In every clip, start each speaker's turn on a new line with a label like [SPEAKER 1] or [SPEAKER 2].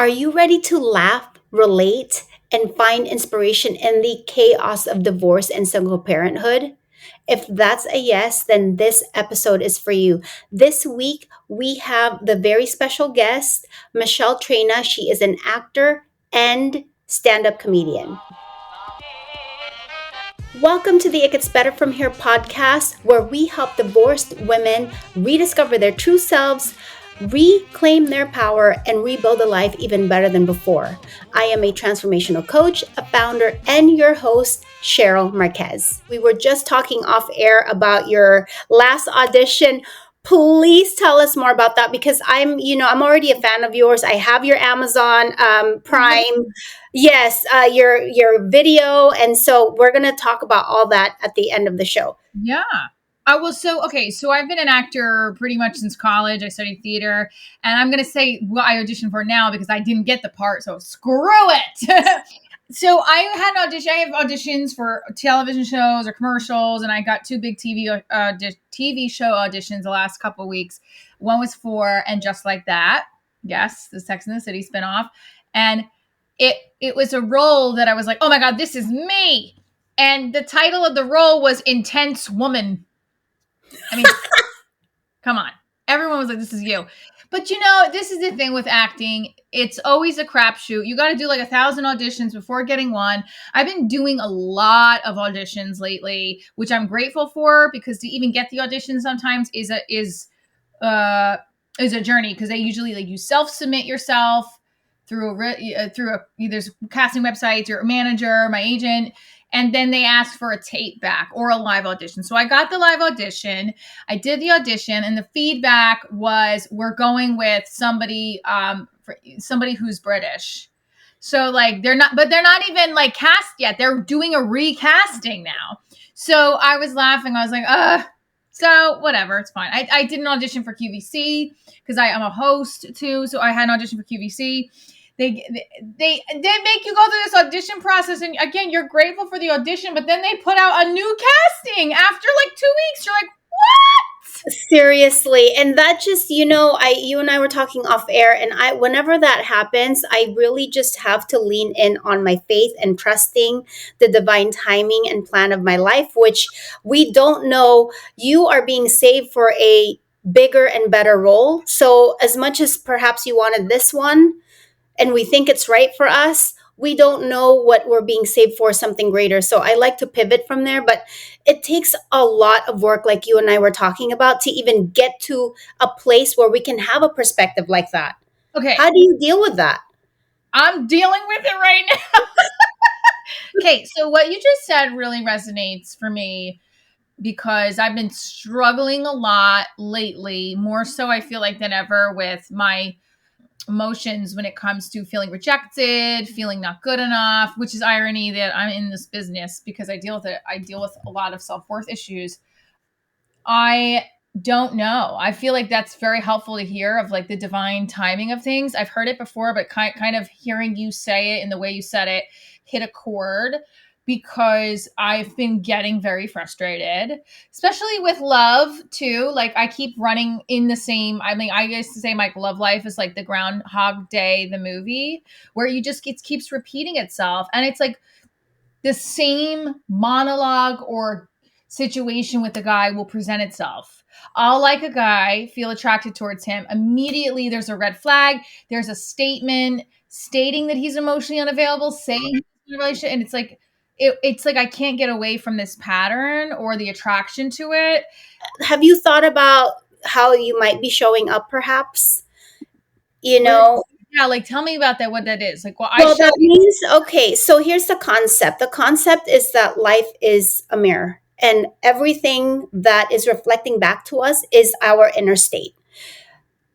[SPEAKER 1] Are you ready to laugh, relate, and find inspiration in the chaos of divorce and single parenthood? If that's a yes, then this episode is for you. This week, we have the very special guest, Michele Traina. She is an actor and stand up comedian. Welcome to the It Gets Better From Here podcast, where we help divorced women rediscover their true selves, reclaim their power, and rebuild a life even better than before. I am a transformational coach, a founder, and your host, Sherille Marquez. We were just talking off air about your last audition. Please tell us more about that because I'm already a fan of yours. I have your Amazon Prime. Yes, your video. And so we're going to talk about all that at the end of the show.
[SPEAKER 2] Yeah. So I've been an actor pretty much since college. I studied theater, and I'm going to say what I auditioned for now because I didn't get the part. So screw it. So I had an audition. I have auditions for television shows or commercials, and I got 2 big TV show auditions the last couple of weeks. One was for And Just Like That. Yes, the Sex and the City spinoff. And it was a role that I was like, oh my God, this is me. And the title of the role was Intense Woman. I mean, come on. Everyone was like, this is you. But this is the thing with acting. It's always a crapshoot. You got to do like 1,000 auditions before getting one. I've been doing a lot of auditions lately, which I'm grateful for because to even get the audition sometimes is a journey because they usually you self-submit yourself through either casting websites, your manager, my agent. And then they ask for a tape back or a live audition. So I got the live audition. I did the audition, and the feedback was, we're going with somebody who's British. So they're not even cast yet. They're doing a recasting now. So I was laughing. I was like, so whatever, it's fine. I did an audition for QVC because I am a host too. So I had an audition for QVC. They make you go through this audition process, and again, you're grateful for the audition, but then they put out a new casting after 2 weeks. You're like, what?
[SPEAKER 1] Seriously. And that just, you and I were talking off air, and whenever that happens, I really just have to lean in on my faith and trusting the divine timing and plan of my life, which we don't know. You are being saved for a bigger and better role. So as much as perhaps you wanted this one, and we think it's right for us, we don't know what we're being saved for, something greater. So I like to pivot from there, but it takes a lot of work, like you and I were talking about, to even get to a place where we can have a perspective like that.
[SPEAKER 2] Okay.
[SPEAKER 1] How do you deal with that?
[SPEAKER 2] I'm dealing with it right now. Okay, so what you just said really resonates for me because I've been struggling a lot lately, more so I feel like than ever with my emotions when it comes to feeling rejected, feeling not good enough, which is irony that I'm in this business because I deal with it. I deal with a lot of self-worth issues. I don't know. I feel like that's very helpful to hear of the divine timing of things. I've heard it before, but kind of hearing you say it in the way you said it hit a chord because I've been getting very frustrated, especially with love too. I keep running in the same, I used to say my love life is like the Groundhog Day, the movie, where it keeps repeating itself. And it's the same monologue or situation with the guy will present itself. I'll like a guy, feel attracted towards him. Immediately there's a red flag. There's a statement stating that he's emotionally unavailable, saying he's in a relationship. And it's I can't get away from this pattern or the attraction to it.
[SPEAKER 1] Have you thought about how you might be showing up perhaps?
[SPEAKER 2] Yeah, tell me about that, what that is.
[SPEAKER 1] That means, okay, so here's the concept. The concept is that life is a mirror, and everything that is reflecting back to us is our inner state.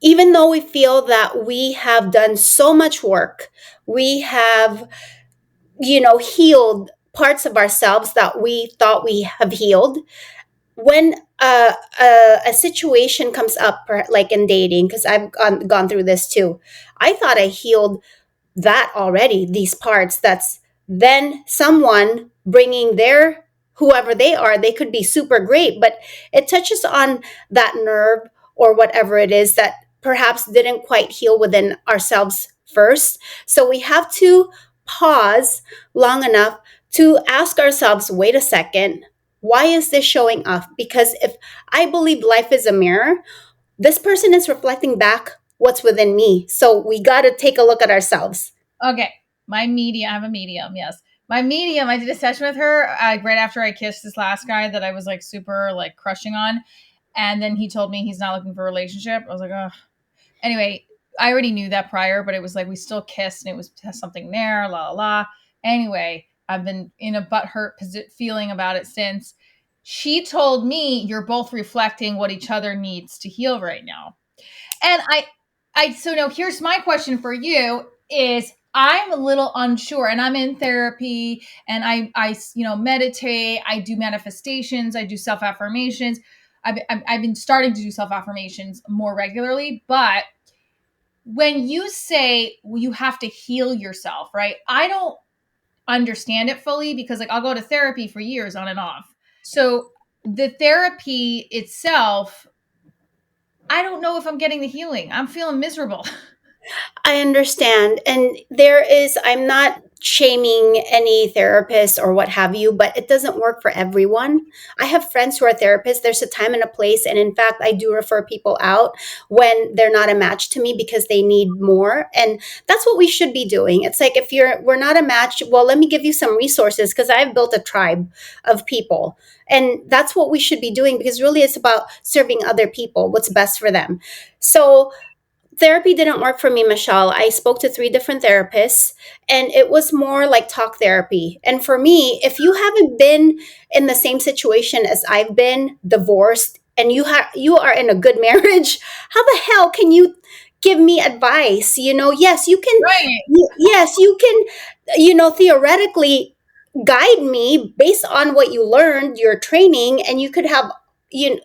[SPEAKER 1] Even though we feel that we have done so much work, we have, healed parts of ourselves that we thought we have healed. When a situation comes up, like in dating, because I've gone through this too, I thought I healed that already, these parts. That's then someone bringing their, whoever they are, they could be super great, but it touches on that nerve or whatever it is that perhaps didn't quite heal within ourselves first. So we have to pause long enough to ask ourselves, wait a second, why is this showing up? Because if I believe life is a mirror, this person is reflecting back what's within me. So we got to take a look at ourselves.
[SPEAKER 2] Okay, my medium. I have a medium. Yes, my medium. I did a session with her right after I kissed this last guy that I was like super like crushing on, and then he told me he's not looking for a relationship. I was like, oh. Anyway, I already knew that prior, but it was like we still kissed, and it was something there. La la la. Anyway, I've been in a butthurt feeling about it since. She told me you're both reflecting what each other needs to heal right now. And so now here's my question for you is I'm a little unsure and I'm in therapy and I meditate, I do manifestations, I do self-affirmations. I've been starting to do self-affirmations more regularly, but when you say you have to heal yourself, right? I don't understand it fully because like I'll go to therapy for years on and off. So the therapy itself, I don't know if I'm getting the healing. I'm feeling miserable.
[SPEAKER 1] I understand. And there is, I'm not shaming any therapist or what have you, but it doesn't work for everyone. I have friends who are therapists. There's a time and a place. And in fact, I do refer people out when they're not a match to me because they need more. And that's what we should be doing. It's like, if we're not a match, well, let me give you some resources because I've built a tribe of people. And that's what we should be doing because really it's about serving other people, what's best for them. So, therapy didn't work for me, Michelle. I spoke to three different therapists and it was more like talk therapy. And for me, if you haven't been in the same situation as I've been, divorced, and you are in a good marriage, how the hell can you give me advice? Yes, you can
[SPEAKER 2] Right.
[SPEAKER 1] yes, you can theoretically guide me based on what you learned, your training, and you could have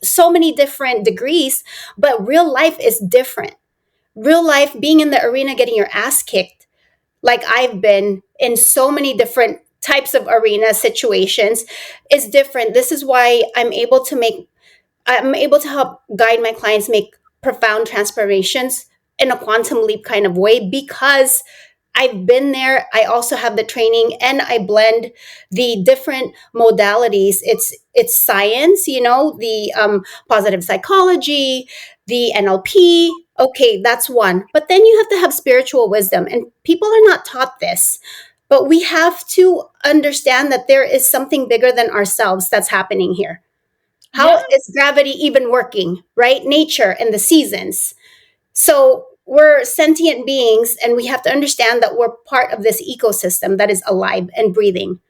[SPEAKER 1] so many different degrees, but real life is different. Real life, being in the arena getting your ass kicked like I've been in so many different types of arena situations is different. This is why I'm able to help guide my clients make profound transformations in a quantum leap kind of way because I've been there. I also have the training and I blend the different modalities. It's science, the positive psychology, the NLP. Okay, that's one. But then you have to have spiritual wisdom, and people are not taught this. But we have to understand that there is something bigger than ourselves that's happening here. How
[SPEAKER 2] Yeah.
[SPEAKER 1] is gravity even working, right? Nature and the seasons. So we're sentient beings, and we have to understand that we're part of this ecosystem that is alive and breathing.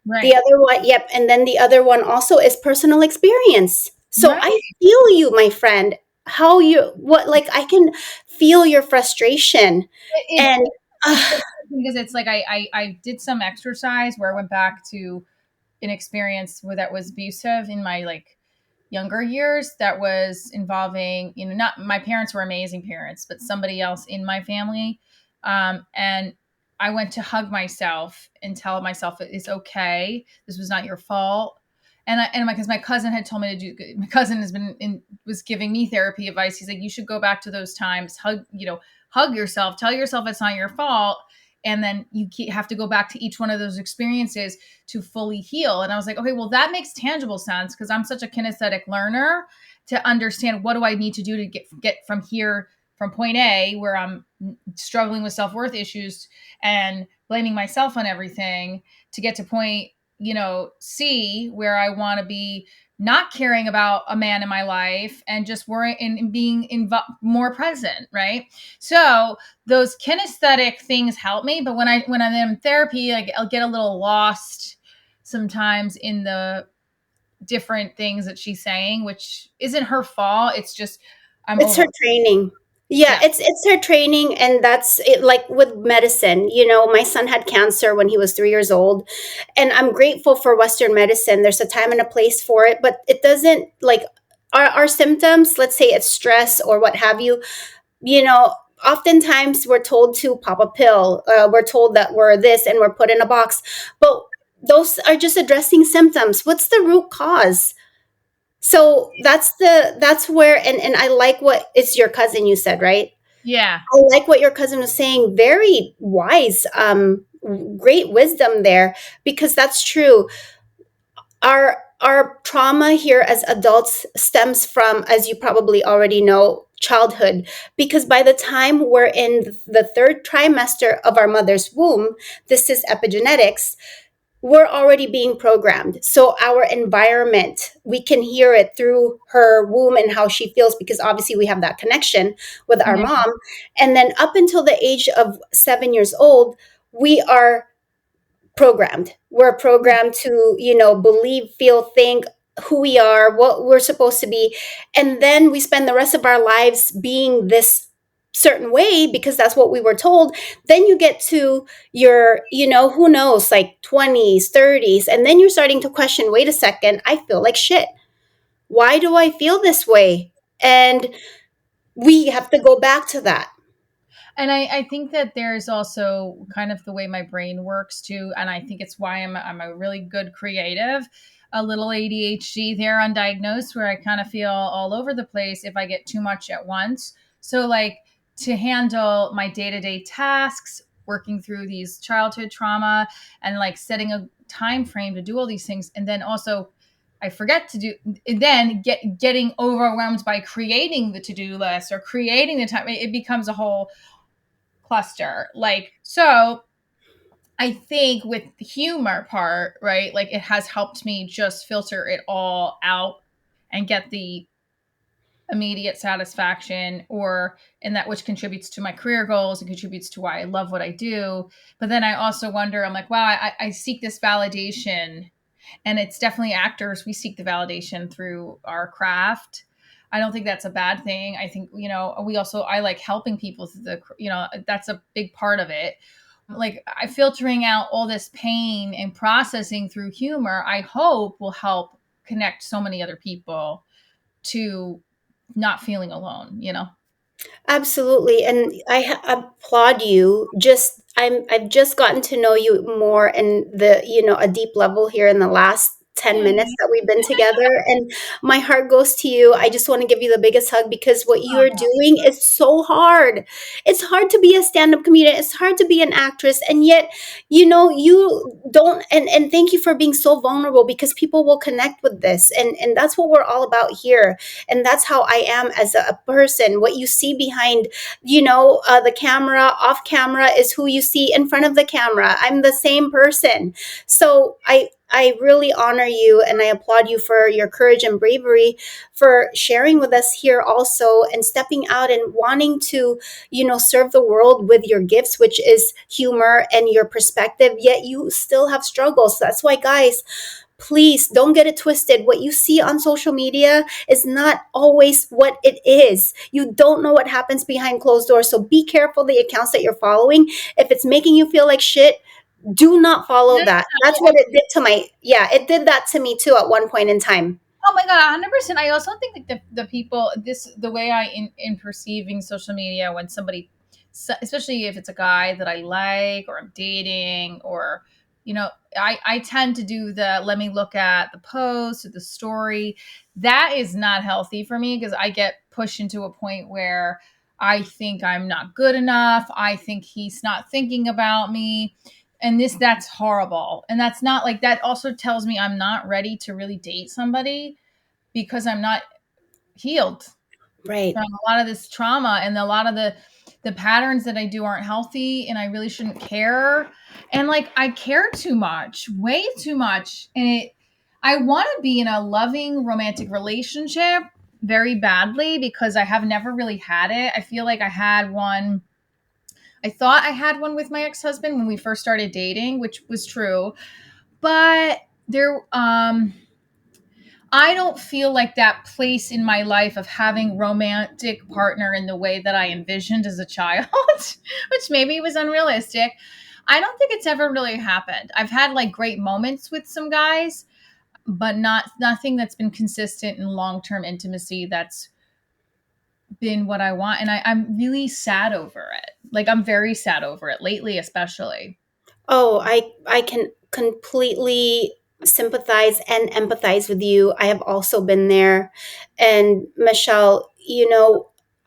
[SPEAKER 1] The
[SPEAKER 2] Right.
[SPEAKER 1] other one, yep. And then the other one also is personal experience. So I
[SPEAKER 2] Right.
[SPEAKER 1] feel you, my friend. Like I can feel your frustration.
[SPEAKER 2] It's
[SPEAKER 1] And
[SPEAKER 2] it's
[SPEAKER 1] uh,
[SPEAKER 2] so because it's like I did some exercise where I went back to an experience where that was abusive in my like younger years that was involving not my parents were amazing parents but somebody else in my family, and I went to hug myself and tell myself it's okay, this was not your fault. And because my cousin had told me to do, my cousin was giving me therapy advice. He's like, you should go back to those times, hug yourself, tell yourself it's not your fault, and then you have to go back to each one of those experiences to fully heal. And I was like, okay, well, that makes tangible sense because I'm such a kinesthetic learner to understand what do I need to do to get from here, from point A, where I'm struggling with self-worth issues and blaming myself on everything, to get to point, C, where I want to be not caring about a man in my life and just worrying and being more present, right? So those kinesthetic things help me, but when I'm in therapy, I'll get a little lost sometimes in the different things that she's saying, which isn't her fault. It's just I'm
[SPEAKER 1] it's her
[SPEAKER 2] over.
[SPEAKER 1] training. Yeah,
[SPEAKER 2] Yeah.
[SPEAKER 1] it's her training, and that's it. Like with medicine, my son had cancer when he was 3 years old, and I'm grateful for Western medicine. There's a time and a place for it, but it doesn't like our symptoms. Let's say it's stress or what have you. You know, Oftentimes we're told to pop a pill. We're told that we're this and we're put in a box, but those are just addressing symptoms. What's the root cause? So that's where, and I like what it's your cousin you said, right?
[SPEAKER 2] Yeah.
[SPEAKER 1] I like what your cousin was saying. Very wise, great wisdom there, because that's true. Our trauma here as adults stems from, as you probably already know, childhood. Because by the time we're in the third trimester of our mother's womb, this is epigenetics, we're already being programmed. So our environment, we can hear it through her womb and how she feels, because obviously we have that connection with our
[SPEAKER 2] Yeah.
[SPEAKER 1] mom. And then up until the age of 7 years old, we are programmed. We're programmed to, believe, feel, think who we are, what we're supposed to be. And then we spend the rest of our lives being this certain way because that's what we were told. Then you get to your, who knows, like 20s, 30s, and then you're starting to question, wait a second, I feel like shit. Why do I feel this way? And we have to go back to that.
[SPEAKER 2] And I think that there's also kind of the way my brain works too. And I think it's why I'm a really good creative, a little ADHD there undiagnosed, where I kind of feel all over the place if I get too much at once. So, like, to handle my day to day tasks, working through these childhood trauma, and like setting a time frame to do all these things. And then also, I forget to do, and then getting overwhelmed by creating the to do list or creating the time. It becomes a whole cluster. Like, so I think with the humor part, right? Like, it has helped me just filter it all out and get the immediate satisfaction, or in that, which contributes to my career goals and contributes to why I love what I do. But then I also wonder, I'm like, wow, I seek this validation, and it's definitely actors. We seek the validation through our craft. I don't think that's a bad thing. I think, I like helping people through that's a big part of it. Like, I filtering out all this pain and processing through humor, I hope will help connect so many other people to not feeling alone.
[SPEAKER 1] Absolutely, and applaud you. I've just gotten to know you more in the a deep level here in the last 10 minutes
[SPEAKER 2] Hey.
[SPEAKER 1] that we've been together, and my heart goes to you. I just want to give you the biggest hug because what you're
[SPEAKER 2] Oh,
[SPEAKER 1] doing is so hard. It's hard to be a stand-up comedian. It's hard to be an actress, and yet you don't. And thank you for being so vulnerable because people will connect with this, and that's what we're all about here, and that's how I am as a person. What you see behind the camera, off camera, is who you see in front of the camera. I'm the same person. So I really honor you and I applaud you for your courage and bravery for sharing with us here also, and stepping out and wanting to serve the world with your gifts, which is humor and your perspective, yet you still have struggles. So that's why, guys, please don't get it twisted. What you see on social media is not always what it is. You don't know what happens behind closed doors. So be careful the accounts that you're following. If it's making you feel like shit, do not follow that. That's what it did to yeah, it did that to me too at one point in time.
[SPEAKER 2] oh my god, 100%. I also think like the people, this the way I in perceiving social media, when somebody, especially if it's a guy that I like or I'm dating, or I tend to do the, let me look at the post or the story. That is not healthy for me, because I get pushed into a point where I think I'm not good enough. I think he's not thinking about me, and that's horrible. And that's not, like, that also tells me I'm not ready to really date somebody, because I'm not healed
[SPEAKER 1] Right.
[SPEAKER 2] from a lot of this trauma, and a lot of the patterns that I do aren't healthy, and I really shouldn't care. And like, I care too much, way too much. And I want to be in a loving romantic relationship very badly, because I have never really had it. I feel like I thought I had one with my ex-husband when we first started dating, which was true. But there I don't feel like that place in my life of having romantic partner in the way that I envisioned as a child, which maybe was unrealistic. I don't think it's ever really happened. I've had like great moments with some guys, but nothing that's been consistent in long-term intimacy that's been what I want. And I'm really sad over it. Like, I'm very sad over it lately, especially.
[SPEAKER 1] Oh, I can completely sympathize and empathize with you. I have also been there. And Michelle,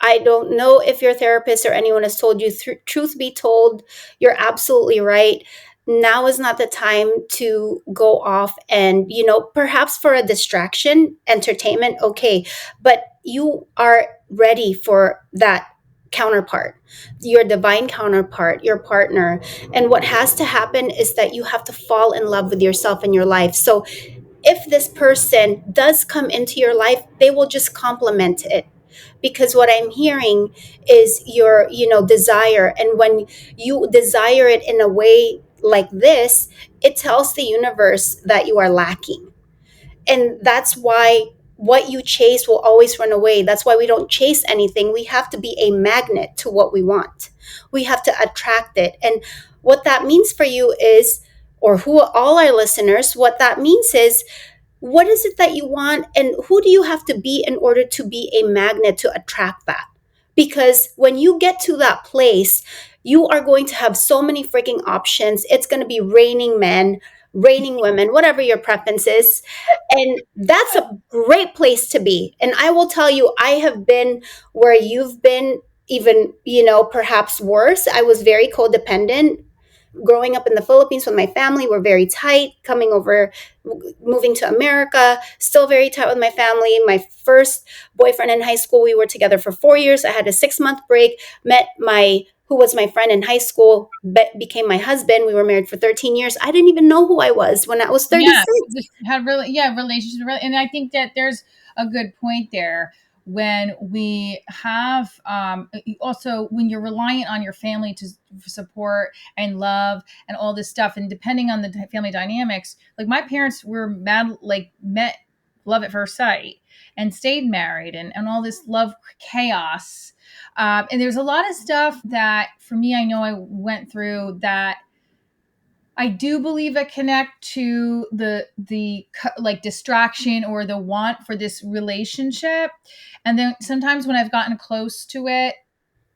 [SPEAKER 1] I don't know if your therapist or anyone has told you. Truth be told, you're absolutely right. Now is not the time to go off and, perhaps for a distraction, entertainment, okay, but you are ready for that counterpart, your divine counterpart, your partner. And what has to happen is that you have to fall in love with yourself and your life. So if this person does come into your life, they will just complement it, because what I'm hearing is your, desire. And when you desire it in a way like this, it tells the universe that you are lacking. And that's why what you chase will always run away. That's why we don't chase anything. We have to be a magnet to what we want. We have to attract it. And what that means for you is, or who all our listeners, what that means is, what is it that you want, and who do you have to be in order to be a magnet to attract that? Because when you get to that place, you are going to have so many freaking options. It's going to be raining men, raining women, whatever your preference is. And that's a great place to be. And I will tell you, I have been where you've been, even, perhaps worse. I was very codependent growing up in the Philippines with my family. We're very tight. Coming over, moving to America, still very tight with my family. My first boyfriend in high school, we were together for 4 years. I had a 6 month break, met my who was my friend in high school, became my husband. We were married for 13 years. I didn't even know who I was when I was
[SPEAKER 2] Yeah,
[SPEAKER 1] 36.
[SPEAKER 2] just had really, yeah, relationships, and I think that there's a good point there when we have also when you're reliant on your family to support and love and all this stuff, and depending on the family dynamics, like my parents were mad, like met love at first sight and stayed married, and all this love chaos, and there's a lot of stuff that for me I know I went through that I do believe I connect to the like distraction or the want for this relationship. And then sometimes when I've gotten close to it,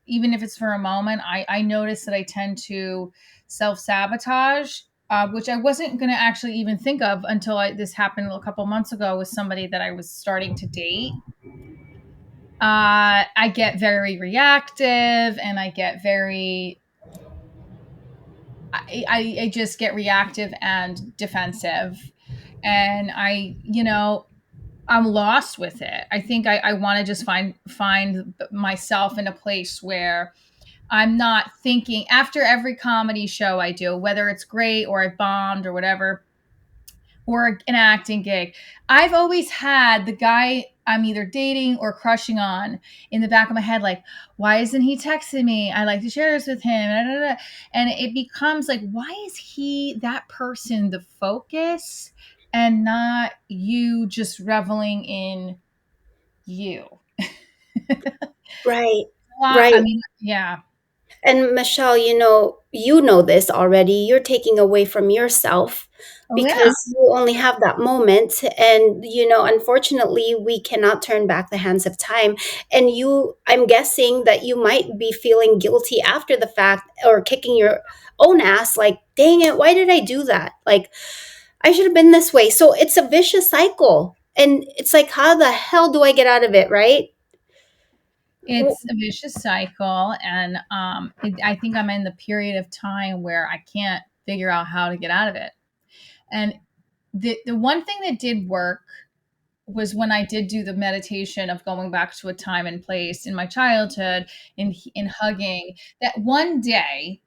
[SPEAKER 2] even if it's for a moment, I notice that I tend to self-sabotage, which I wasn't going to actually even think of until this happened a couple months ago with somebody that I was starting to date. I get very reactive, and I get very I just get reactive and defensive, and I'm lost with it. I think I want to just find myself in a place where I'm not thinking after every comedy show I do, whether it's great or I bombed or whatever, or an acting gig. I've always had the guy I'm either dating or crushing on in the back of my head, like, why isn't he texting me? I like to share this with him. And it becomes like, why is he, that person, the focus and not you just reveling in you?
[SPEAKER 1] Right,
[SPEAKER 2] I
[SPEAKER 1] right.
[SPEAKER 2] mean, yeah.
[SPEAKER 1] And Michelle, you know this already. You're taking away from yourself
[SPEAKER 2] Oh, yeah.
[SPEAKER 1] because you only have that moment. And, unfortunately, we cannot turn back the hands of time. And I'm guessing that you might be feeling guilty after the fact, or kicking your own ass, like, dang it, why did I do that? Like, I should have been this way. So it's a vicious cycle. And it's like, how the hell do I get out of it, right?
[SPEAKER 2] It's a vicious cycle, and I think I'm in the period of time where I can't figure out how to get out of it. And the one thing that did work was when I did do the meditation of going back to a time and place in my childhood, in hugging. That one day,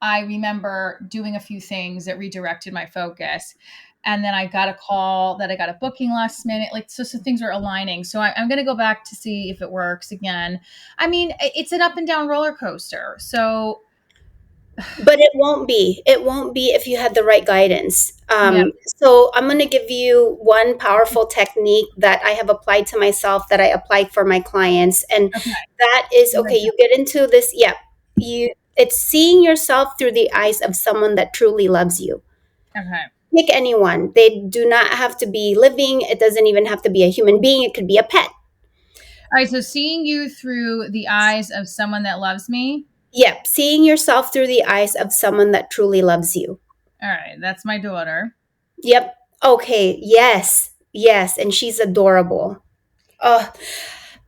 [SPEAKER 2] I remember doing a few things that redirected my focus. And then I got a call that I got a booking last minute. Like, so things are aligning. So I'm going to go back to see if it works again. I mean, it's an up and down roller coaster. So,
[SPEAKER 1] But it won't be. It won't be if you had the right guidance.
[SPEAKER 2] yeah.
[SPEAKER 1] So I'm going to give you one powerful technique that I have applied to myself, that I applied for my clients, and
[SPEAKER 2] Okay.
[SPEAKER 1] that is, okay. You get into this. Yeah, it's seeing yourself through the eyes of someone that truly loves you.
[SPEAKER 2] Okay.
[SPEAKER 1] Pick anyone. They do not have to be living. It doesn't even have to be a human being. It could be a pet.
[SPEAKER 2] All right. So seeing you through the eyes of someone that loves me.
[SPEAKER 1] Yep, seeing yourself through the eyes of someone that truly loves you.
[SPEAKER 2] All right. That's my daughter.
[SPEAKER 1] Yep. Okay. Yes. Yes. And she's adorable. Oh,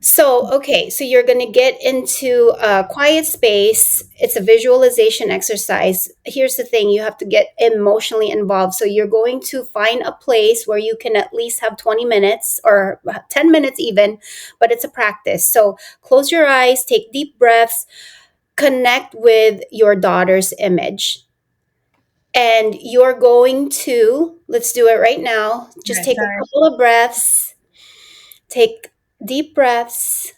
[SPEAKER 1] So, okay, so you're going to get into a quiet space. It's a visualization exercise. Here's the thing, you have to get emotionally involved. So, you're going to find a place where you can at least have 20 minutes or 10 minutes, even, but it's a practice. So, close your eyes, take deep breaths, connect with your daughter's image. And you're going to, let's do it right now. Just
[SPEAKER 2] Okay,
[SPEAKER 1] take a
[SPEAKER 2] sorry.
[SPEAKER 1] couple of breaths, take deep breaths,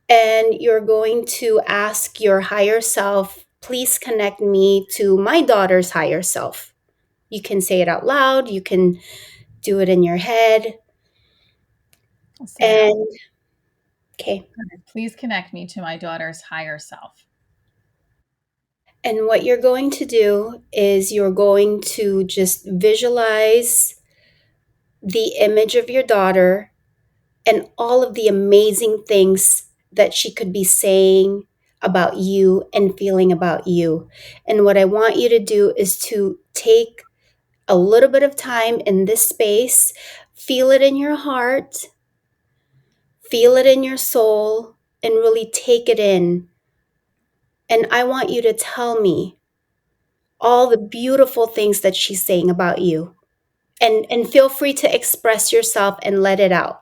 [SPEAKER 1] and you're going to ask your higher self, please connect me to my daughter's higher self. You can say it out loud, you can do it in your head.
[SPEAKER 2] I'll say it out.
[SPEAKER 1] And okay.
[SPEAKER 2] Please connect me to my daughter's higher self.
[SPEAKER 1] And what you're going to do is you're going to just visualize the image of your daughter and all of the amazing things that she could be saying about you and feeling about you. And what I want you to do is to take a little bit of time in this space, feel it in your heart, feel it in your soul, and really take it in. And I want you to tell me all the beautiful things that she's saying about you. And feel free to express yourself and let it out.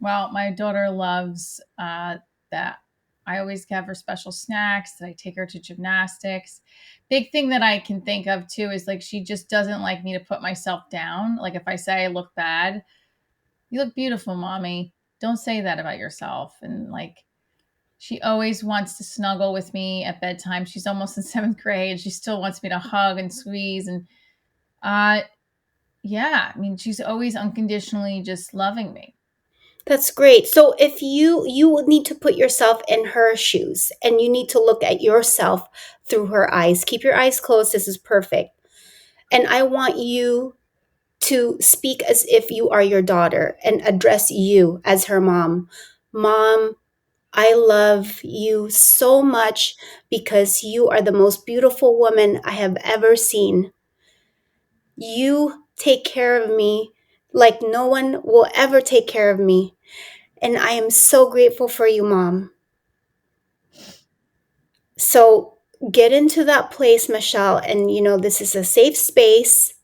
[SPEAKER 2] Well, my daughter loves that I always have her special snacks, that I take her to gymnastics. Big thing that I can think of too is like she just doesn't like me to put myself down. Like if I say I look bad, you look beautiful, mommy. Don't say that about yourself. And like she always wants to snuggle with me at bedtime. She's almost in seventh grade. She still wants me to hug and squeeze. And uh, yeah, I mean, she's always unconditionally just loving me.
[SPEAKER 1] That's great. So if you would need to put yourself in her shoes and you need to look at yourself through her eyes. Keep your eyes closed. This is perfect. And I want you to speak as if you are your daughter and address you as her mom. Mom, I love you so much because you are the most beautiful woman I have ever seen. You take care of me like no one will ever take care of me. And I am so grateful for you, Mom. So get into that place, Michelle. And this is a safe space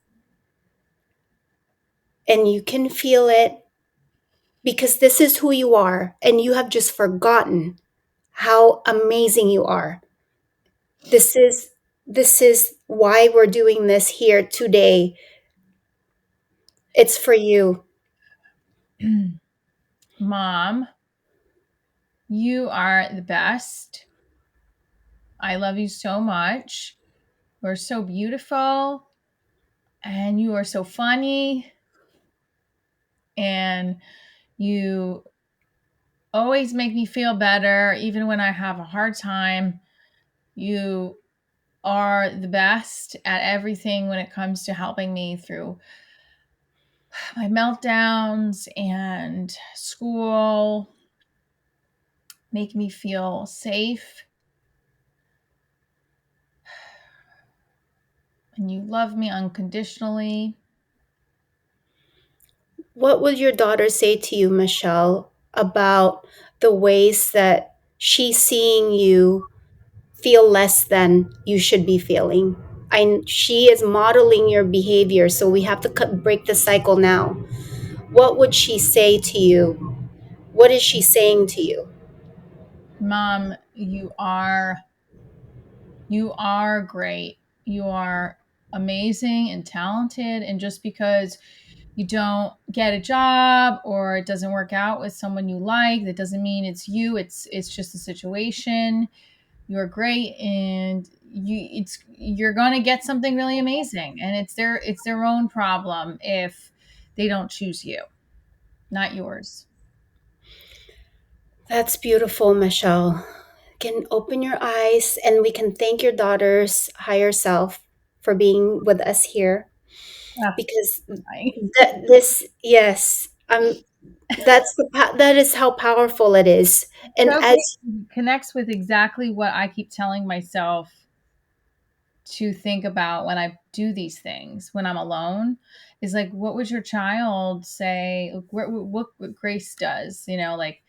[SPEAKER 1] and you can feel it because this is who you are. And you have just forgotten how amazing you are. This is why we're doing this here today. It's for you.
[SPEAKER 2] Mom, you are the best. I love you so much. You're so beautiful and you are so funny and you always make me feel better even when I have a hard time. You are the best at everything when it comes to helping me through my meltdowns and school, make me feel safe, and you love me unconditionally.
[SPEAKER 1] What would your daughter say to you, Michelle, about the ways that she's seeing you feel less than you should be feeling? She is modeling your behavior, so we have to break the cycle now. What would she say to you? What is she saying to you?
[SPEAKER 2] Mom, you are great. You are amazing and talented, and just because you don't get a job or it doesn't work out with someone you like, that doesn't mean it's you. It's just a situation. You're great, and you're going to get something really amazing, and it's their own problem if they don't choose you, not yours.
[SPEAKER 1] That's beautiful, Michelle. Can open your eyes and we can thank your daughter's higher self for being with us here
[SPEAKER 2] Ah,
[SPEAKER 1] because
[SPEAKER 2] I-
[SPEAKER 1] yes, that is how powerful it is. And
[SPEAKER 2] so
[SPEAKER 1] as
[SPEAKER 2] connects with exactly what I keep telling myself to think about when I do these things when I'm alone is like, what would your child say? What Grace does, like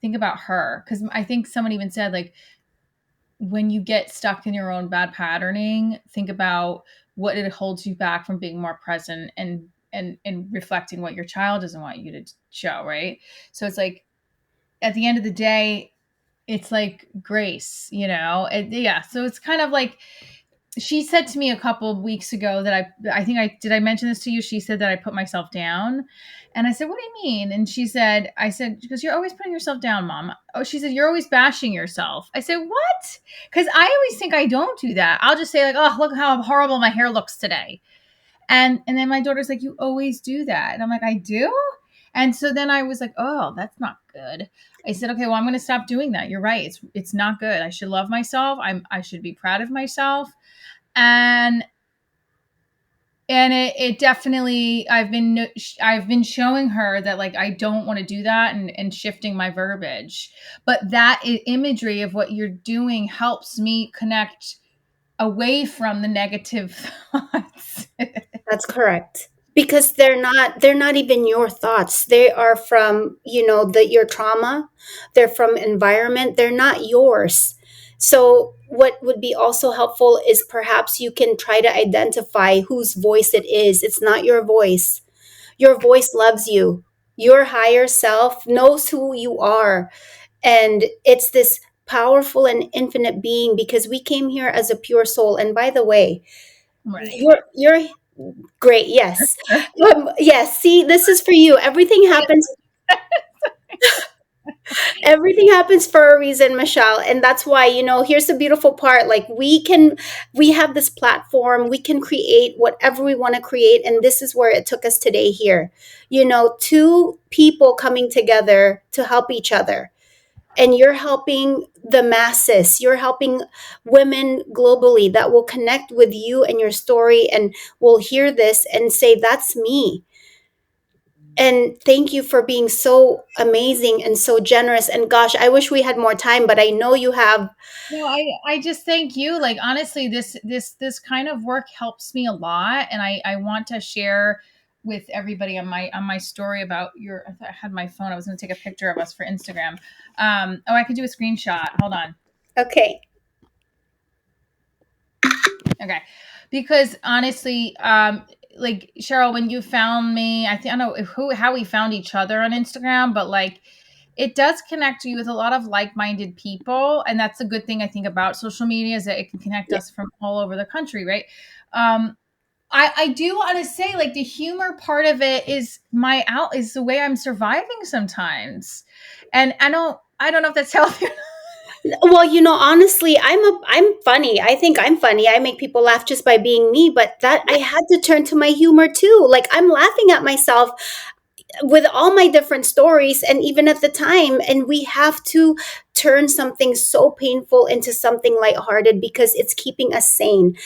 [SPEAKER 2] think about her, because I think someone even said, like, when you get stuck in your own bad patterning, think about what it holds you back from being more present and reflecting what your child doesn't want you to show, right? So it's like, at the end of the day, it's like grace, yeah. So it's kind of like, she said to me a couple of weeks ago that I think I did, I mention this to you? She said that I put myself down. And I said, what do you mean? And I said, because you're always putting yourself down, mom. Oh, she said, you're always bashing yourself. I said, what? Because I always think I don't do that. I'll just say, like, oh, look how horrible my hair looks today. And then my daughter's like, you always do that. And I'm like, I do? And so then I was like, oh, that's not good. I said, okay, well, I'm going to stop doing that. You're right. It's not good. I should love myself. I should be proud of myself. And it definitely, I've been showing her that, like, I don't want to do that, and shifting my verbiage. But that imagery of what you're doing helps me connect away from the negative thoughts.
[SPEAKER 1] That's correct. Because they're not even your thoughts. They are from, your trauma. They're from environment. They're not yours. So what would be also helpful is perhaps you can try to identify whose voice it is. It's not your voice. Your voice loves you. Your higher self knows who you are. And it's this powerful and infinite being, because we came here as a pure soul. And by the way,
[SPEAKER 2] Right.
[SPEAKER 1] you're great. Yes. Yes. See, this is for you. Everything happens for a reason, Michelle. And that's why, here's the beautiful part. Like, we have this platform, we can create whatever we want to create. And this is where it took us today here. Two people coming together to help each other. And you're helping the masses. You're helping women globally that will connect with you and your story and will hear this and say, that's me. And thank you for being so amazing and so generous. And gosh, I wish we had more time, but I know you have.
[SPEAKER 2] No, I just thank you. Like, honestly, this kind of work helps me a lot, and I want to share with everybody on my story about your. I thought I had my phone. I was going to take a picture of us for Instagram. Oh, I could do a screenshot. Hold on.
[SPEAKER 1] Okay.
[SPEAKER 2] Okay. Because honestly, like, Cheryl, when you found me, I think I don't know how we found each other on Instagram, but, like, it does connect you with a lot of like-minded people, and that's a good thing I think about social media, is that it can connect
[SPEAKER 1] Yeah.
[SPEAKER 2] us from all over the country, right? Um, I do want to say, like, the humor part of it is the way I'm surviving sometimes, and I don't know if that's healthy.
[SPEAKER 1] Well, honestly, I'm funny. I think I'm funny. I make people laugh just by being me, but that I had to turn to my humor too. Like, I'm laughing at myself with all my different stories, and even at the time, and we have to turn something so painful into something lighthearted because it's keeping us sane.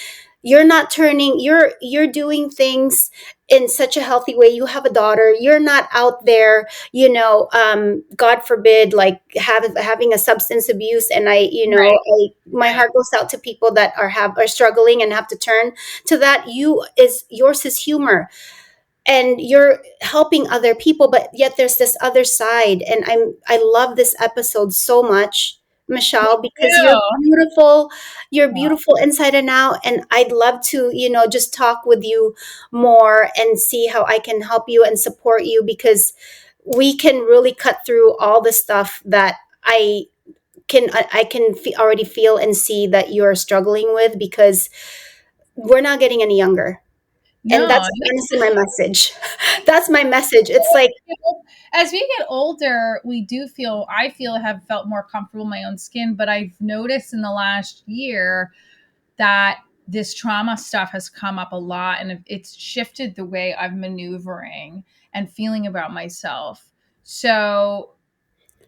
[SPEAKER 1] You're not turning you're doing things in such a healthy way. You have a daughter. You're not out there, god forbid, like having a substance abuse. And
[SPEAKER 2] Right,
[SPEAKER 1] my
[SPEAKER 2] right,
[SPEAKER 1] heart goes out to people that are struggling and have to turn to that. Yours is humor, and you're helping other people, but yet there's this other side. And I love this episode so much, Michelle, because you're
[SPEAKER 2] ew.
[SPEAKER 1] beautiful. You're beautiful inside and out, and I'd love to just talk with you more and see how I can help you and support you, because we can really cut through all the stuff that I can already feel and see that you're struggling with, because we're not getting any younger. And
[SPEAKER 2] No.
[SPEAKER 1] that's honestly my message. That's my message. It's like,
[SPEAKER 2] As we get older, I feel have felt more comfortable in my own skin, but I've noticed in the last year that this trauma stuff has come up a lot, and it's shifted the way I'm maneuvering and feeling about myself. So,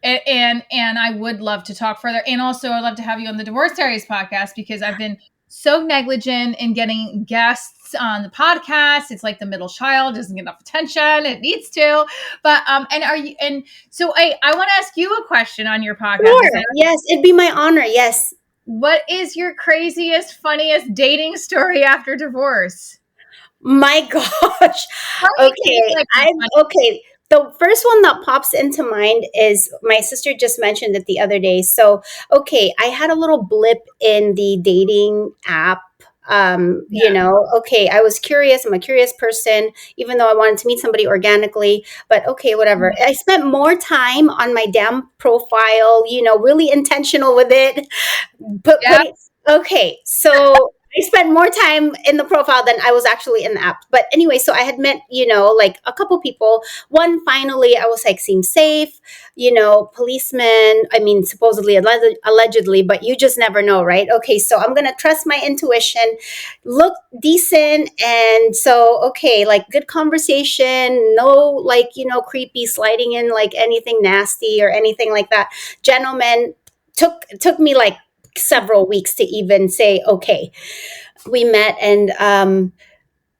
[SPEAKER 2] and I would love to talk further. And also, I'd love to have you on the Divorce Diaries podcast, because I've been so negligent in getting guests on the podcast. It's like the middle child doesn't get enough attention. It needs to. But and are you and so I want to ask you a question on your podcast. Is
[SPEAKER 1] sure,
[SPEAKER 2] that,
[SPEAKER 1] yes, it'd be my honor. Yes.
[SPEAKER 2] what is your craziest, funniest dating story after divorce?
[SPEAKER 1] My gosh.
[SPEAKER 2] Funny can be
[SPEAKER 1] Okay.
[SPEAKER 2] like
[SPEAKER 1] I'm
[SPEAKER 2] funny.
[SPEAKER 1] okay. The first one that pops into mind is my sister just mentioned it the other day. So, okay, I had a little blip in the dating app.
[SPEAKER 2] Yeah.
[SPEAKER 1] Okay, I was curious. I'm a curious person, even though I wanted to meet somebody organically. But okay, whatever. I spent more time on my damn profile, really intentional with it.
[SPEAKER 2] Yeah.
[SPEAKER 1] Putting okay, so I spent more time in the profile than I was actually in the app. But anyway, so I had met, like a couple people. One finally, I was like, seems safe, policeman. I mean, supposedly, allegedly, but you just never know, right? Okay, so I'm gonna trust my intuition, look decent, and so okay, like good conversation, no like creepy sliding in like anything nasty or anything like that. Gentlemen, took me like several weeks to even say okay. We met, and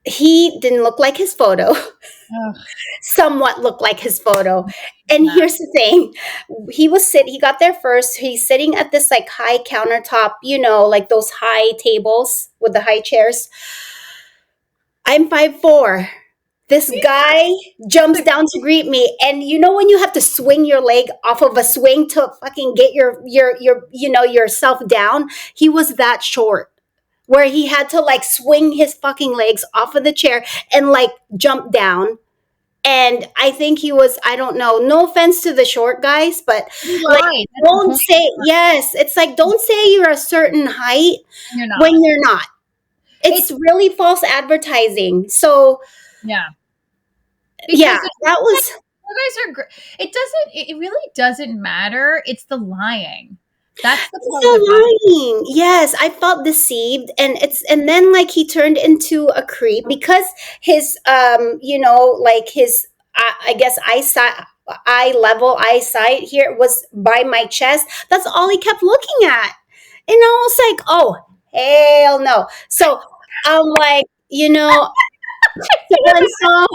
[SPEAKER 1] he didn't look like his photo.
[SPEAKER 2] Ugh,
[SPEAKER 1] Somewhat looked like his photo. And
[SPEAKER 2] nah.
[SPEAKER 1] here's the thing, he got there first. He's sitting at this like high countertop, like those high tables with the high chairs. I'm 5'4". This guy jumps down to greet me, and when you have to swing your leg off of a swing to fucking get yourself down. He was that short, where he had to like swing his fucking legs off of the chair and like jump down. And I think he was, I don't know, no offense to the short guys, but
[SPEAKER 2] You
[SPEAKER 1] like,
[SPEAKER 2] lied. That's the
[SPEAKER 1] don't
[SPEAKER 2] point.
[SPEAKER 1] say, yes, it's like, don't say you're a certain height
[SPEAKER 2] You're not.
[SPEAKER 1] when you're not. It's
[SPEAKER 2] It's
[SPEAKER 1] really false advertising. So,
[SPEAKER 2] yeah,
[SPEAKER 1] yeah,
[SPEAKER 2] because
[SPEAKER 1] that was
[SPEAKER 2] you guys are. It doesn't. It really doesn't matter. It's the lying. That's the part
[SPEAKER 1] so
[SPEAKER 2] that bothers.
[SPEAKER 1] lying. Yes, I felt deceived, and then like he turned into a creep because his like his I guess eyesight here was by my chest. That's all he kept looking at, and I was like, oh hell no. So I'm like, so and so,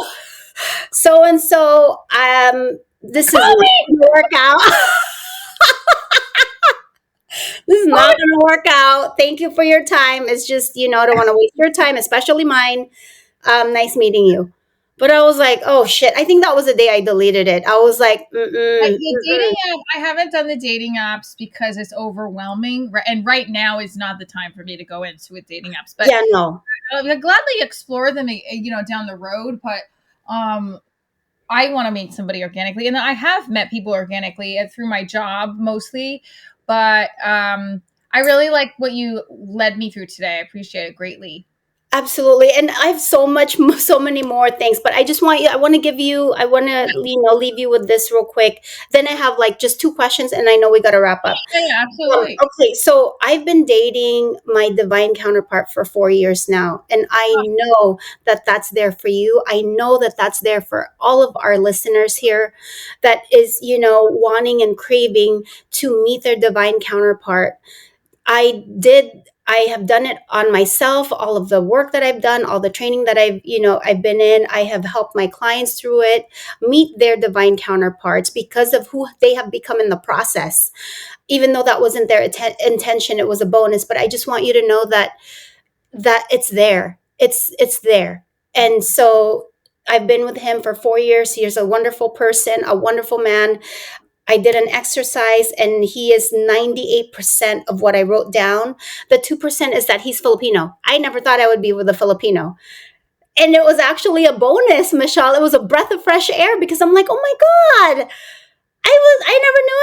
[SPEAKER 1] so and so. This is not
[SPEAKER 2] Kobe,
[SPEAKER 1] gonna work out. This is not
[SPEAKER 2] Kobe.
[SPEAKER 1] going to work out. Thank you for your time. It's just, I don't want to waste your time, especially mine. Nice meeting you. But I was like, oh shit. I think that was the day I deleted it. I was like,
[SPEAKER 2] The dating
[SPEAKER 1] mm-mm.
[SPEAKER 2] app. I haven't done the dating apps because it's overwhelming, and right now is not the time for me to go into with dating apps. But
[SPEAKER 1] Yeah, no.
[SPEAKER 2] I'll gladly explore them, down the road. But um, I want to meet somebody organically, and I have met people organically through my job mostly. But I really like what you led me through today. I appreciate it greatly.
[SPEAKER 1] Absolutely. And I have so many more things, but I want to give you, I want to, leave you with this real quick. Then I have like just two questions, and I know we got to wrap up.
[SPEAKER 2] Yeah, yeah, absolutely.
[SPEAKER 1] Okay, so I've been dating my divine counterpart for 4 years now, and I know that that's there for you. I know that that's there for all of our listeners here that is, wanting and craving to meet their divine counterpart. I have done it on myself, all of the work that I've done, all the training that I've been in. I have helped my clients through it meet their divine counterparts because of who they have become in the process. Even though that wasn't their intention, it was a bonus. But I just want you to know that it's there. It's there. And so I've been with him for 4 years. He's a wonderful person, a wonderful man. I did an exercise, and he is 98% of what I wrote down. The 2% is that he's Filipino. I never thought I would be with a Filipino. And it was actually a bonus, Michelle. It was a breath of fresh air because I'm like, oh my God, I never knew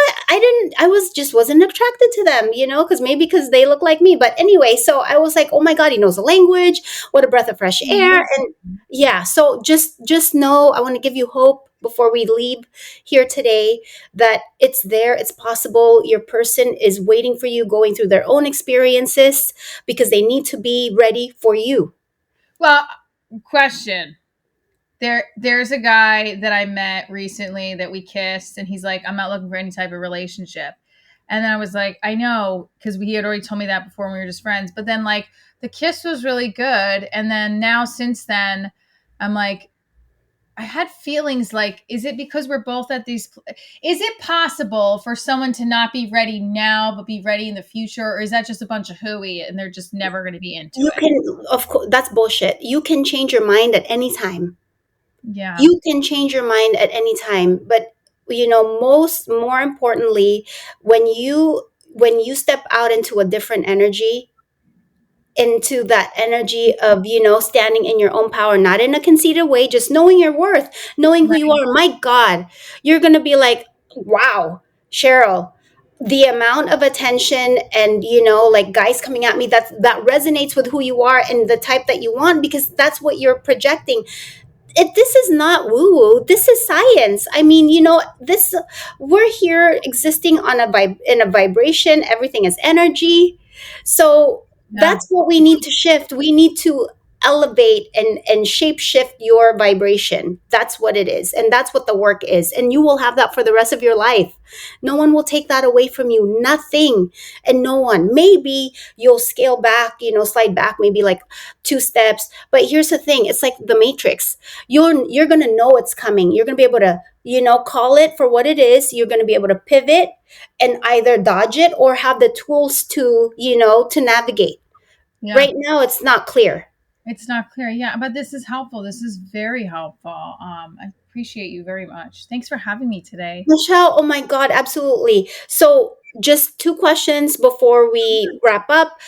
[SPEAKER 1] it. I was just wasn't attracted to them, because they look like me. But anyway, so I was like, oh my God, he knows the language. What a breath of fresh air. And yeah, so just know, I want to give you hope before we leave here today, that it's there, it's possible. Your person is waiting for you, going through their own experiences because they need to be ready for you.
[SPEAKER 2] Well, question. There's a guy that I met recently that we kissed, and he's like, I'm not looking for any type of relationship. And then I was like, I know, because he had already told me that before, and we were just friends. But then like the kiss was really good. And then now since then, I'm like, I had feelings like, is it because we're both at is it possible for someone to not be ready now, but be ready in the future? Or is that just a bunch of hooey and they're just never going to be into
[SPEAKER 1] You
[SPEAKER 2] it?
[SPEAKER 1] can, of course, that's bullshit. You can change your mind at any time.
[SPEAKER 2] Yeah.
[SPEAKER 1] You can change your mind at any time, but more importantly, when you step out into a different energy, into that energy of standing in your own power, not in a conceited way, just knowing your worth, knowing who you
[SPEAKER 2] Right.
[SPEAKER 1] are, my God, you're gonna be like, wow, Cheryl, the amount of attention and like guys coming at me, that resonates with who you are and the type that you want, because that's what you're projecting. This is not woo woo. This is science. I mean, this we're here existing on in a vibration. Everything is energy. So
[SPEAKER 2] Yeah.
[SPEAKER 1] that's what we need to shift. We need to elevate and shape shift your vibration. That's what it is, and that's what the work is. And you will have that for the rest of your life. No one will take that away from you. Nothing, and no one. Maybe you'll scale back, slide back, maybe like 2 steps. But here's the thing: it's like the Matrix. You're gonna know it's coming. You're gonna be able to call it for what it is. You're gonna be able to pivot and either dodge it or have the tools to navigate.
[SPEAKER 2] Yeah.
[SPEAKER 1] Right now it's not clear.
[SPEAKER 2] It's not clear. Yeah, but this is helpful. This is very helpful. I appreciate you very much. Thanks for having me today.
[SPEAKER 1] Michelle, oh my God, absolutely. So just 2 questions before we wrap up.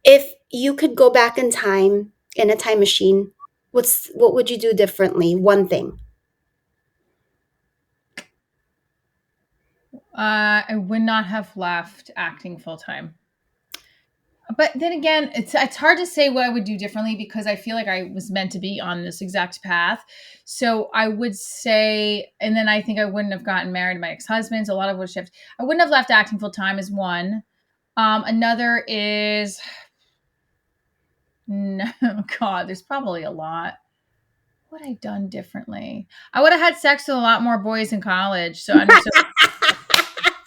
[SPEAKER 1] If you could go back in time in a time machine, what would you do differently? One thing.
[SPEAKER 2] I would not have left acting full time. But then again, it's hard to say what I would do differently because I feel like I was meant to be on this exact path. So I would say, and then I think I wouldn't have gotten married to my ex-husband. So a lot of would shift. I wouldn't have left acting full time is one. Another is no, God, there's probably a lot. What would I done differently? I would have had sex with a lot more boys in college. So I'm so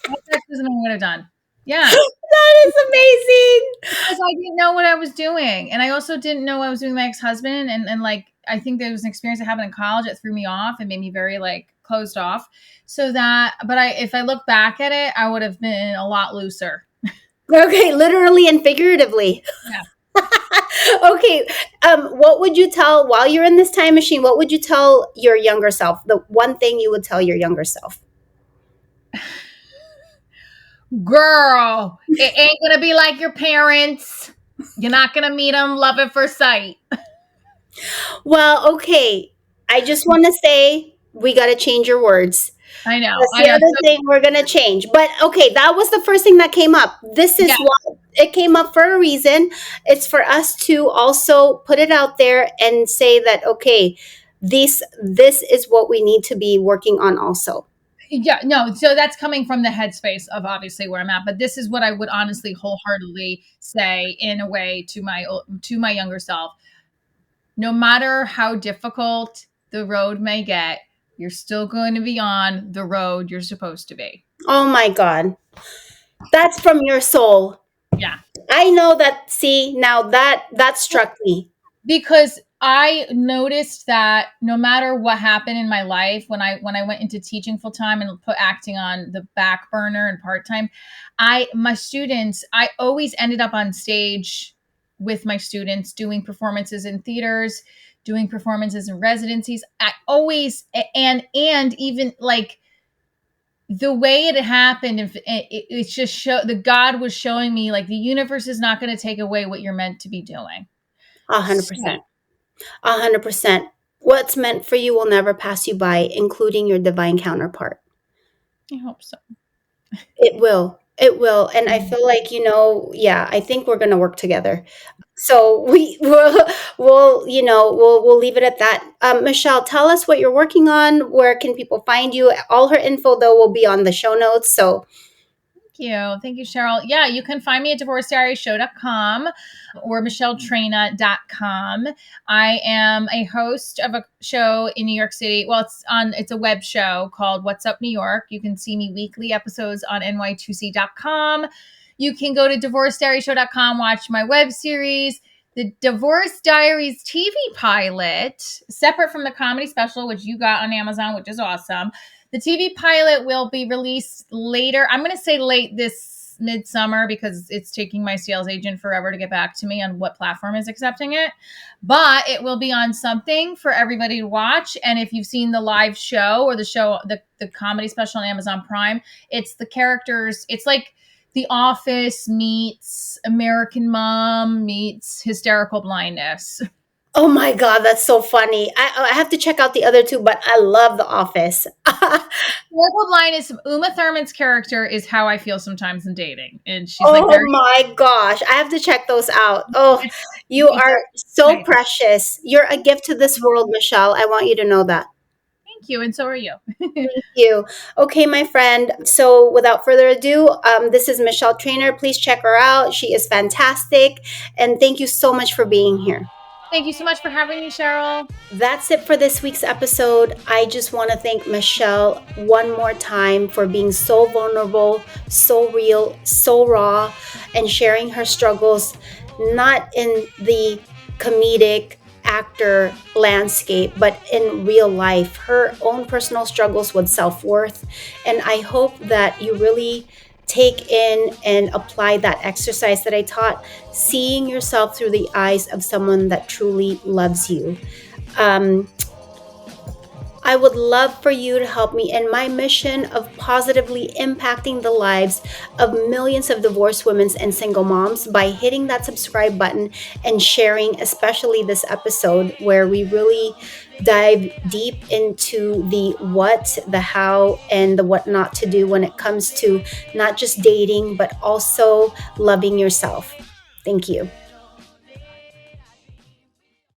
[SPEAKER 2] what sex is I would have done. Yeah.
[SPEAKER 1] That is amazing.
[SPEAKER 2] Because I didn't know what I was doing. And I also didn't know what I was doing with my ex-husband. And like, I think there was an experience I happened in college that threw me off and made me very like closed off. So that, but if I look back at it, I would have been a lot looser.
[SPEAKER 1] Okay, literally and figuratively.
[SPEAKER 2] Yeah.
[SPEAKER 1] Okay, what would you tell while you're in this time machine? What would you tell your younger self? The one thing you would tell your younger self?
[SPEAKER 2] Girl, it ain't going to be like your parents. You're not going to meet them love at first sight.
[SPEAKER 1] Well, okay. I just want to say we got to change your words.
[SPEAKER 2] I know.
[SPEAKER 1] That's
[SPEAKER 2] I
[SPEAKER 1] the
[SPEAKER 2] know.
[SPEAKER 1] other thing we're going to change. But okay, that was the first thing that came up. This is
[SPEAKER 2] Yeah.
[SPEAKER 1] why it came up for a reason. It's for us to also put it out there and say that, okay, this is what we need to be working on also.
[SPEAKER 2] Yeah, no, so that's coming from the headspace of obviously where I'm at, but this is what I would honestly wholeheartedly say in a way to my younger self. No matter how difficult the road may get, you're still going to be on the road you're supposed to be.
[SPEAKER 1] Oh my God. That's from your soul.
[SPEAKER 2] Yeah.
[SPEAKER 1] I know that. See, now that struck me.
[SPEAKER 2] Because I noticed that no matter what happened in my life when I went into teaching full time and put acting on the back burner and part time, I always ended up on stage with my students doing performances in theaters, doing performances in residencies. I always and even like the way it happened, it's just the God was showing me like the universe is not going to take away what you're meant to be doing.
[SPEAKER 1] 100%. 100%. What's meant for you will never pass you by, including your divine counterpart.
[SPEAKER 2] I hope so.
[SPEAKER 1] It will. It will. And I feel like, yeah, I think we're going to work together. So we'll leave it at that. Michelle, tell us what you're working on. Where can people find you? All her info, though, will be on the show notes. So
[SPEAKER 2] Thank you. Thank you, Cheryl. Yeah, you can find me at divorcediaryshow.com or michelletraina.com. I am a host of a show in New York City. Well, it's a web show called What's Up New York. You can see me weekly episodes on ny2c.com. You can go to divorcediaryshow.com, watch my web series. The Divorce Diaries TV pilot, separate from the comedy special, which you got on Amazon, which is awesome. The TV pilot will be released later. I'm going to say late this midsummer because it's taking my sales agent forever to get back to me on what platform is accepting it. But it will be on something for everybody to watch. And if you've seen the live show or the comedy special on Amazon Prime, it's the characters. It's like The Office meets American Mom meets Hysterical Blindness.
[SPEAKER 1] Oh my God, that's so funny. I have to check out the other two, but I love The Office.
[SPEAKER 2] Hysterical Blindness, Uma Thurman's character is how I feel sometimes in dating. And she's like
[SPEAKER 1] Oh
[SPEAKER 2] very,
[SPEAKER 1] my gosh, I have to check those out. Oh,
[SPEAKER 2] it's,
[SPEAKER 1] you
[SPEAKER 2] it's
[SPEAKER 1] are
[SPEAKER 2] very
[SPEAKER 1] so
[SPEAKER 2] exciting.
[SPEAKER 1] precious. You're a gift to this world, Michelle. I want you to know that.
[SPEAKER 2] Thank you. And so are you.
[SPEAKER 1] Thank you. Okay, my friend. So, without further ado, this is Michele Traina. Please check her out. She is fantastic. And thank you so much for being here.
[SPEAKER 2] Thank you so much for having me, Cheryl.
[SPEAKER 1] That's it for this week's episode. I just want to thank Michelle one more time for being so vulnerable, so real, so raw, and sharing her struggles, not in the comedic actor landscape, but in real life, her own personal struggles with self worth. And I hope that you really take in and apply that exercise that I taught, seeing yourself through the eyes of someone that truly loves you. Um, I would love for you to help me in my mission of positively impacting the lives of millions of divorced women and single moms by hitting that subscribe button and sharing, especially this episode where we really dive deep into the what, the how, and the what not to do when it comes to not just dating, but also loving yourself. Thank you.